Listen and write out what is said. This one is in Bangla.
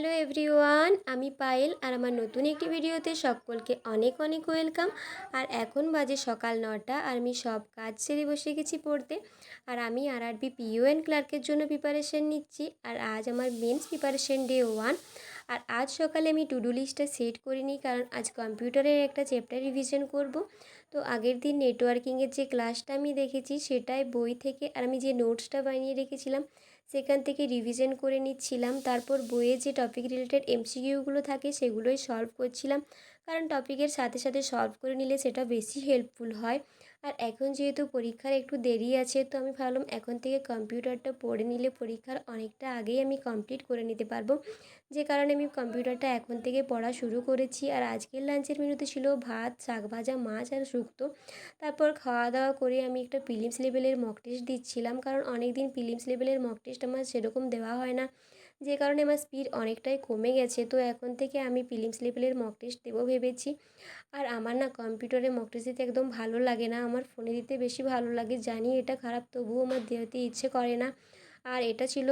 হ্যালো এভরিওয়ান, আমি পায়েল আর আমার নতুন একটি ভিডিওতে সকলকে অনেক অনেক ওয়েলকাম। আর এখন বাজে সকাল 9টা আর আমি সব কাজ ছেড়ে বসে গেছি পড়তে। আর আমি আরআরবি পিইও অ্যান্ড ক্লার্কের জন্য প্রিপারেশন নিচ্ছি। আর আজ আমার মেন্স প্রিপারেশন ডে 1। আর আজ সকালে আমি টু ডু লিস্টটা সেট করিনি, কারণ আজ কম্পিউটারের একটা চ্যাপ্টার রিভিশন করব। তো আগের দিন নেটওয়ার্কিংয়ের যে ক্লাসটা আমি দেখেছি সেটাই বই থেকে, আর আমি যে নোটসটা বানিয়ে রেখেছিলাম সেখান থেকে রিভিশন করে নিচ্ছিলাম। তারপর বইয়ে যে টপিক রিলেটেড এমসিকিউগুলো থাকে সেগুলোই সলভ করছিলাম, কারণ টপিকের সাথে সাথে সলভ করে নিলে সেটা বেশি হেল্পফুল হয়। আর এখন যেহেতু পরীক্ষার একটু দেরি আছে, তো আমি ভাবলাম এখন থেকে কম্পিউটারটা পড়ে নিলে পরীক্ষার অনেকটা আগেই আমি কমপ্লিট করে নিতে পারবো, যে কারণে আমি কম্পিউটারটা এখন থেকে পড়া শুরু করেছি। আর আজকের লাঞ্চের মেনুতে ছিল ভাত, শাক ভাজা, মাছ আর শুক্তো। তারপর খাওয়া দাওয়া করে আমি একটা প্রিলিমস লেভেলের মক টেস্ট দিচ্ছিলাম, কারণ অনেক দিন প্রিলিমস লেভেলের মক টেস্ট আমার সেরকম দেওয়া হয় না, যে কারণে আমার স্পিড অনেকটাই কমে গেছে। তো এখন থেকে আমি প্রিলিমস লেভেলের মক টেস্ট দেবো ভেবেছি। আর আমার না কম্পিউটারে মক টেস্ট দিতে একদম ভালো লাগে না, আমার ফোনে দিতে বেশি ভালো লাগে। জানি এটা খারাপ, তবুও আমার দিতে ইচ্ছে করে না। আর এটা ছিল